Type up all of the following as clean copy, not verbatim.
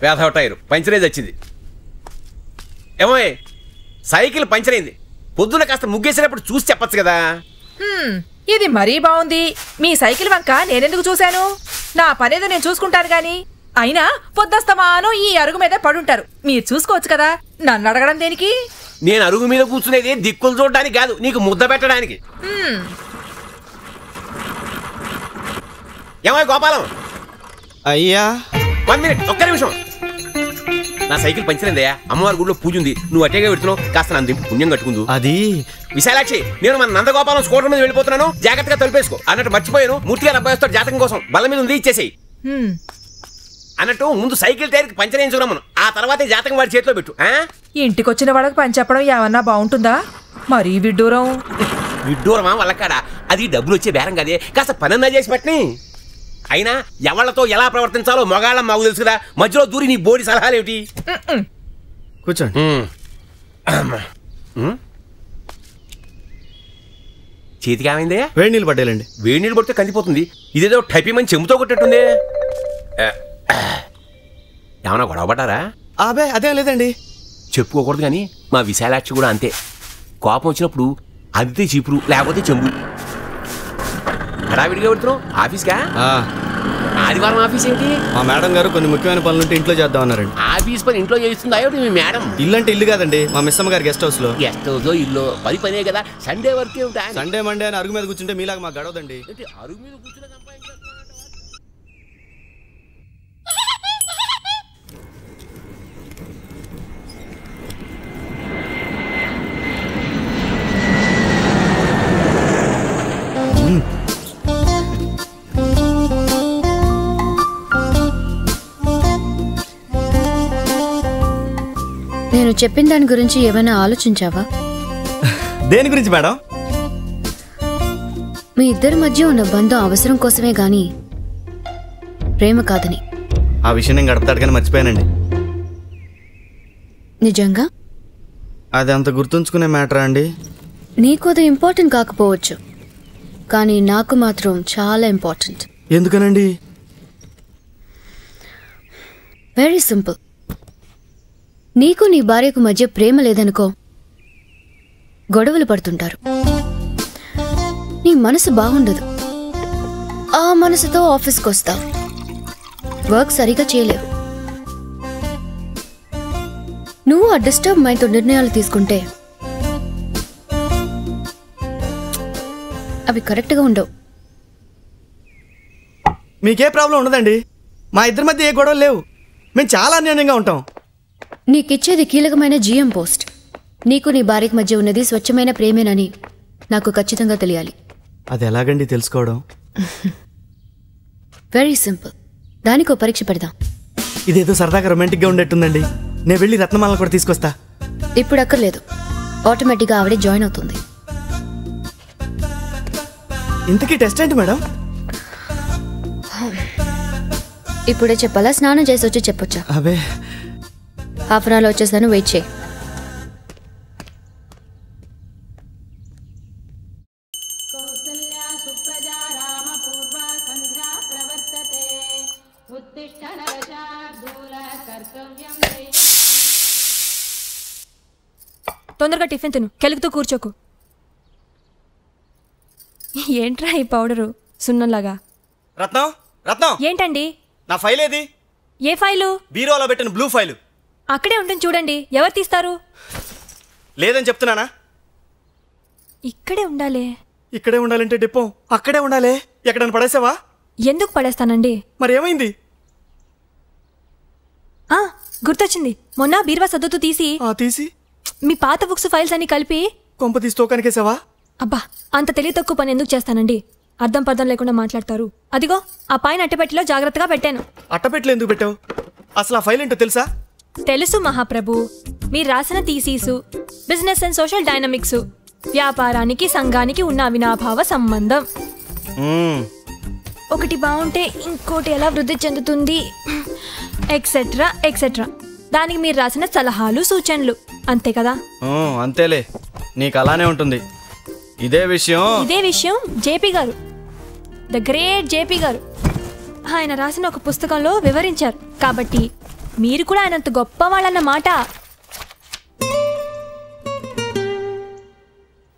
వేధవ tyre పంచరేజ్ వచ్చింది. ఏమో cycle puncture అయింది. పొద్దున కాస్త ముగ్గేసేటప్పుడు చూసి చెప్పచ్చు కదా. ఇది మరీ బాగుంది. మీ సైకిల్ వంక నేనెందుకు చూశాను? నా పనేదో నేను చూసుకుంటాను గాని. అయినా పొద్దస్తమాను ఈ అరుగు మీద పడుంటారు, మీరు చూసుకోవచ్చు కదా. నన్ను అడగడం దేనికి? నేను అరుగు మీద కూర్చునేది దిక్కులు చూడడానికి కాదు, నీకు ముద్ద పెట్టడానికి. ఏమో గోపాలం. అయ్యా 1 minute, ఒక్క నిమిషం. నా సైకిల్ పంచరైందయ్యా. అమ్మవారి గుడిలో పూజ ఉంది, నువ్వు అట్టేగా పెడుతున్నావు. కాస్త నన్ను దింపు, పుణ్యం కట్టుకుందు. అది విశాలాక్షి, నేను మన నందగోపాలం స్కూటర్ మీద వెళ్ళిపోతున్నాను, జాగ్రత్తగా తలుపేసుకో. అన్నట్టు మర్చిపోయాను, మూర్తిగా అబ్బాయి వస్తాడు జాతకం కోసం, బల్ల మీద ఉంది ఇచ్చేసేయి అన్నట్టు. ముందు సైకిల్ టైర్కి పంచర్ వేయించుకున్నాము, ఆ తర్వాత జాతకం వాడి చేతిలో పెట్టు. ఇంటికొచ్చిన వాళ్ళకి పని చెప్పడం ఏమన్నా బాగుంటుందా? మరీ విడ్డూరం. విడ్డూరమా వల్లకాడ? అది డబ్బులు వచ్చే బేరం కదే, కాస్త పనన్నా చేసి పెట్టని. అయినా ఎవళ్లతో ఎలా ప్రవర్తించాలో మగాళ్ళం మాకు తెలుసు కదా, మధ్యలో దూరి నీ బోడి సలహాలేమిటి? కూర్చోండి. చేతికి ఏమైందయ్యా? వేడి నీళ్ళు పట్టేయాలండి. వేడి నీళ్ళు పడితే కందిపోతుంది. ఇదేదో టైపీ మంచి చెంబుతో కొట్టేట్టుంది. ఏమన్నా గొడవ పడ్డారా? అబే అదేం లేదండి. చెప్పుకోకూడదు కానీ మా విశాలాక్షి కూడా అంతే. కోపం వచ్చినప్పుడు అంతే చీపురు, లేకపోతే చెంబు. హడావిడిగా పెడుతున్నావు ఆఫీస్కా? ఆదివారం ఆఫీస్ ఏంటి? మా మేడం గారు కొన్ని ముఖ్యమైన పనులుంటే ఇంట్లో చేద్దాం అన్నారండి. ఆఫీస్ పని ఇంట్లో చేస్తుందా మీ మేడం? ఇల్లు అంటే ఇల్లు కాదండి, మా మిస్సమ్మ గారి గెస్ట్ హౌస్ లో. గెస్ట్ హౌస్ ఇల్లు పనే కదా. సండే వరకే ఉంటాయి. సండే మండే అని అరుగు మీద కూర్చుంటే మీలాగా మాకు గడవదండి. అరుగు మీద కూర్చుని నేను చెప్పిన దాని గురించి ఏమైనా ఆలోచించావా? దేని గురించి మేడం? మీ ఇద్దరి మధ్య ఉన్న బంధం అవసరం కోసమే గాని ప్రేమ కాదని. ఆ విషయం నేను గడపతాడు కానీ మర్చిపోయానండి. నిజంగా? అది అంత గుర్తుంచుకునే మ్యాటరా అండి? నీకు అది ఇంపార్టెంట్ కాకపోవచ్చు, కానీ నాకు మాత్రం చాలా ఇంపార్టెంట్. ఎందుకనండి? Very simple. నీకు నీ భార్యకు మధ్య ప్రేమ లేదనుకో, గొడవలు పడుతుంటారు. నీ మనసు బాగుండదు, ఆ మనసుతో ఆఫీస్కి వస్తావు, వర్క్ సరిగా చేయలేవు. నువ్వు ఆ డిస్టర్బ్ మైండ్తో నిర్ణయాలు తీసుకుంటే అవి కరెక్ట్గా ఉండవు. మీకే ప్రాబ్లం ఉండదండి, మా ఇద్దరి మధ్య ఏ గొడవలు లేవు, మేము చాలా అన్యోన్యంగా ఉంటాం. నీకిచ్చేది కీలకమైన జీఎం పోస్ట్. నీకు నీ భార్యకి మధ్య ఉన్నది స్వచ్ఛమైన ప్రేమేనని నాకు ఖచ్చితంగా తెలియాలి. అది ఎలాగండి తెలుసుకోవడం? Very simple. దానికో పరీక్ష పెడదాం. ఇదేదో సరదాగా రొమాంటిక్గా ఉండేట్టుందండి. నేను వెళ్ళి రత్నమాలను కూడా తీసుకొస్తా. ఇప్పుడు అక్కర్లేదు, ఆటోమేటిక్గా ఆవిడే జాయిన్ అవుతుంది. ఇంతకీ టెస్ట్ ఏంటి మేడం? ఇప్పుడే చెప్పాలా, స్నానం చేసి వచ్చి చెప్పొచ్చా? అబే హాఫ్ అన్ అవర్లో వచ్చేసాను, వెయిట్ చేయి. తొందరగా టిఫిన్ తిను, కెలుగుతూ కూర్చోకు. ఏంట్రా ఈ పౌడరు సున్నంలాగా? రత్నం రత్నం ఏంటండి? నా ఫైల్ ఏది? ఏ ఫైలు? బీరోలో పెట్టిన బ్లూ ఫైలు. అక్కడే ఉంటుంది చూడండి, ఎవరు తీస్తారు? లేదని చెప్తున్నానా? ఇక్కడే ఉండాలి. ఇక్కడే ఉండాలంటే డిప్పం అక్కడే ఉండాలి. ఎక్కడైనా పడేసావా? ఎందుకు పడేస్తానండి? మరి ఏమైంది? గుర్తొచ్చింది, మొన్న బీరువా సర్దుతూ తీసి మీ పాత బుక్స్ ఫైల్స్ అన్ని కలిపి కొంప తీసి కనికేసావా? అబ్బా, అంత తెలివి తక్కువ పని ఎందుకు చేస్తానండి? అర్థం పర్థం లేకుండా మాట్లాడతారు. అదిగో ఆ పైన అట్టపెట్టిలో జాగ్రత్తగా పెట్టాను. అట్టపెట్టలో ఎందుకు పెట్టావు? అసలు ఆ ఫైల్ ఏంటో తెలుసా? తెలుసు మహాప్రభు. మీరు రాసిన థీసీసు బిజినెస్ అండ్ సోషల్ డైనమిక్స్, వ్యాపారానికి సంఘానికి ఉన్న అవినాభావ సంబంధం. ఒకటి బాగుంటే ఇంకోటి ఎలా వృద్ధి చెందుతుంది, ఎక్సెట్రా ఎక్సెట్రా. దానికి మీరు రాసిన సలహాలు సూచనలు, అంతే కదా? అంతేలే, నీకు అలానే ఉంటుంది. ఇదే విషయం జేపీ గారు, ద గ్రేట్ జేపీ గారు, ఆయన రాసిన ఒక పుస్తకంలో వివరించారు. కాబట్టి మీరు కూడా ఆయనంత గొప్ప వాళ్ళన్నమాట.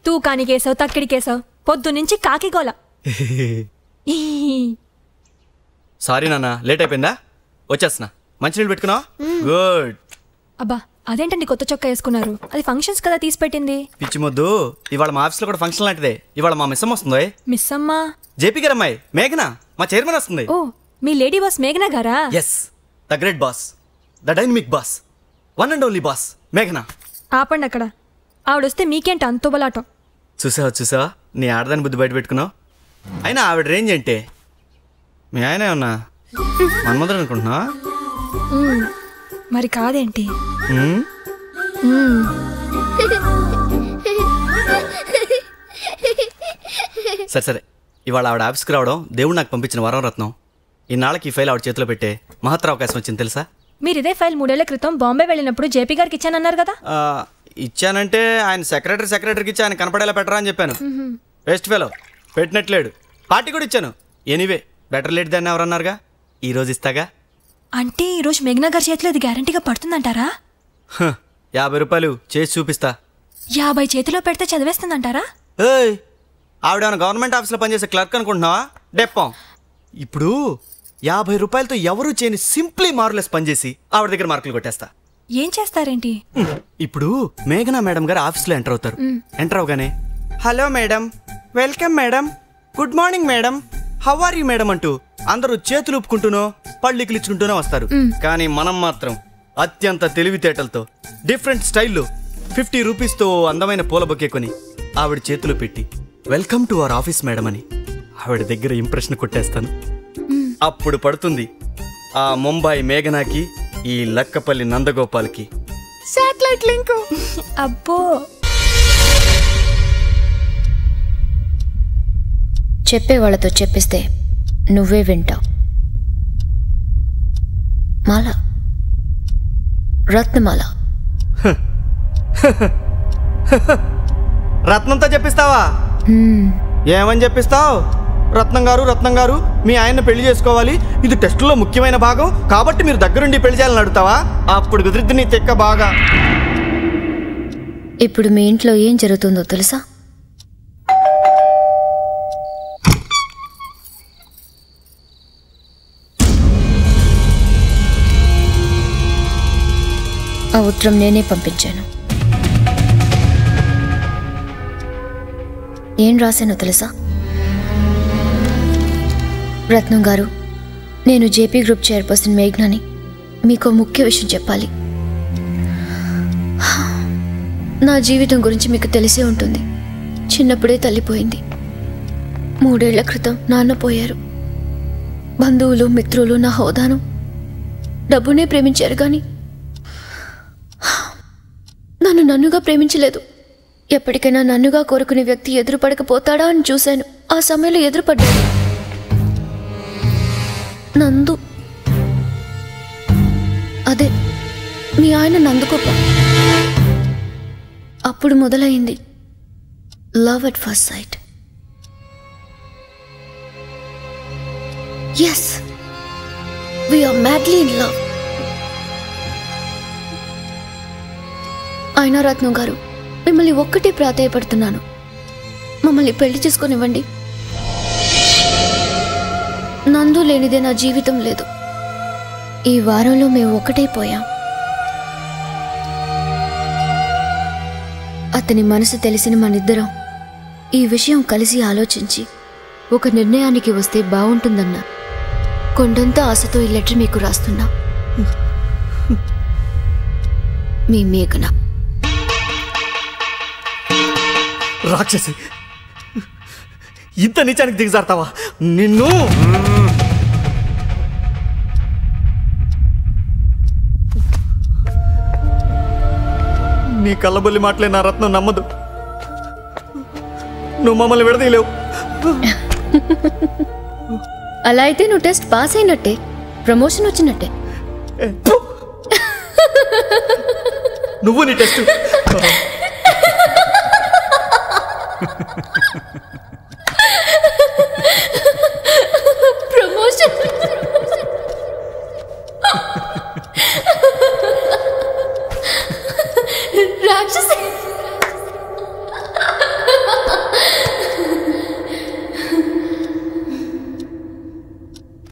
తూకానికేసావు, తక్కిడికేసావు, పొద్దునుంచి కాకిగోల. సారీ నాన్న, లేట్ అయిపోయిందా? వచ్చేస్తున్నా. మంచినీళ్ళు పెట్టుకున్నావా? గుడ్. అబ్బా, అదేంటండి కొత్త చొక్కా వేసుకున్నారు? అది ఫంక్షన్స్ కదా తీసి పెట్టింది. పిచ్చి మొద్దు, ఇవాళ మా ఆఫీస్లో కూడా ఫంక్షన్ లాంటిదే. ఇవాళ మా మిస్సమ్మ వస్తుంది. మిస్ అమ్మా? జేపీ గారు అమ్మాయి మేఘనా, మా చైర్మన్ వస్తుంది. ఓ, మీ లేడీ బాస్ మేఘనా గారా? Yes, the great boss, the dynamic boss, one and only boss మేఘనా. ఆపండి అక్కడ. ఆవిడొస్తే మీకేంటి అంతోబలాటం? చూసావా నీ ఆడదాని బుద్ధి బయట పెట్టుకున్నావు. అయినా ఆవిడ రేంజ్ ఏంటే? మీ ఆయన ఏమన్నా మన్మధుడు అనుకుంటున్నా? మరి కాదేంటి? సరే, ఇవాళ ఆవిడ ఆఫీస్కి రావడం దేవుడు నాకు పంపించిన వరం రత్నం. ఈనాళ్ళకి ఈ ఫైల్ ఆవిడ చేతిలో పెట్టే మహత్తర అవకాశం వచ్చింది తెలుసా? మీరు ఇదే ఫైల్ 3 ఏళ్ల క్రితం బాంబే వెళ్ళినప్పుడు జేపీ గారికి ఇచ్చానన్నారు కదా. ఇచ్చానంటే ఆయన సెక్రటరీకి ఇచ్చి ఆయన కనపడేలా పెట్టరా అని చెప్పాను. Waste fellow, పెట్టినట్లేడు. పార్టీ కూడా ఇచ్చాను. ఎనీవే, బెటర్ లేట్ దాన్ని ఎవరన్నారుగా, ఈరోజు ఇస్తాగా. అంటే ఈరోజు మేఘనా గారి చేతిలో ఇది గ్యారంటీగా పడుతుందంటారా? 50 రూపాయలు చేసి చూపిస్తా. 50 చేతిలో పెడితే చదివేస్తుందంటారా? ఏయ్, ఆవిడేమైనా గవర్నమెంట్ ఆఫీస్లో పనిచేసే క్లర్క్ అనుకుంటున్నావా? డెప్పం. ఇప్పుడు 50 రూపాయలతో ఎవరూ చేయని సింప్లీ మార్లెస్ పనిచేసి ఆవిడ దగ్గర మార్కులు కొట్టేస్తా. ఏం చేస్తారేంటి? ఇప్పుడు మేఘనా మేడం గారు ఆఫీస్లో ఎంటర్ అవుతారు. ఎంటర్ అవగానే hello madam, welcome madam, good morning madam, how are you madam అంటూ అందరూ చేతులు ఊపుకుంటూనో పళ్ళికిలు ఇచ్చుకుంటూనో వస్తారు. కానీ మనం మాత్రం అత్యంత తెలివితేటలతో డిఫరెంట్ స్టైల్లో 50 రూపీస్తో అందమైన పూల బొకే కొని ఆవిడ చేతులు పెట్టి welcome to our office madam అని ఆవిడ దగ్గర ఇంప్రెషన్ కొట్టేస్తాను. అప్పుడు పడుతుంది ఆ ముంబై మేఘనాకి, ఈ లక్కపల్లి నందగోపాల్కి శాటిలైట్ లింక్. అబ్బో, చెప్పేవాళ్లతో చెప్పిస్తే నువ్వే వింటావు. మాల, రత్నమాల. రత్నంతో చెప్పిస్తావా? ఏమని చెప్పిస్తావు? రత్నం గారు మీ ఆయన్ని పెళ్లి చేసుకోవాలి, ఇది టెస్టులో ముఖ్యమైన భాగం కాబట్టి మీరు దగ్గరుండి పెళ్లి చేయాలని అడుగుతావా? అప్పుడు కుదిరిద్ది నీ తెక్క బాగా. ఇప్పుడు మీ ఇంట్లో ఏం జరుగుతుందో తెలుసా? ఆ ఉత్తరం నేనే పంపించాను. ఏం రాశానో తెలుసా? రత్నం గారు, నేను జేపీ గ్రూప్ చైర్పర్సన్ మేఘ్నాని మీకు ముఖ్య విషయం చెప్పాలి. నా జీవితం గురించి మీకు తెలిసే ఉంటుంది. చిన్నప్పుడే తల్లిపోయింది. 3 ఏళ్ల క్రితం నాన్న పోయారు. బంధువులు మిత్రులు నా హోదాను డబ్బునే ప్రేమించారు కానీ నన్నుగా ప్రేమించలేదు. ఎప్పటికైనా నన్నుగా కోరుకునే వ్యక్తి ఎదురుపడకపోతాడా అని చూశాను. ఆ సమయంలో ఎదురుపడ్డాడు నందు. అదే మీ ఆయన నందుకోప. అప్పుడు మొదలైంది love at first sight. Yes, we are madly in love. అయినా రత్నం గారు, మిమ్మల్ని ఒక్కటే ప్రాధాయపడుతున్నాను, మమ్మల్ని పెళ్లి చేసుకొనివ్వండి. నందు లేనిదే నా జీవితం లేదు. ఈ వారంలో మేము ఒకటైపోయాం. అతని మనసు తెలిసిన మనిద్దరం ఈ విషయం కలిసి ఆలోచించి ఒక నిర్ణయానికి వస్తే బాగుంటుందన్నా కొండంత ఆశతో ఈ లెటర్ మీకు రాస్తున్నా. మీ మేఘన. రాక్షసి, ఇంత నీచానికి దిగజారుతావా? నిన్ను నీ కళ్ళబొల్లి మాటలే నా రత్నం నమ్మదు. నువ్వు మమ్మల్ని విడదీయలేవు. అలా అయితే నువ్వు టెస్ట్ పాస్ అయినట్టే, ప్రమోషన్ వచ్చినట్టే. నువ్వు నీ టెస్ట్ ప్రమోషన్ రాక్షసి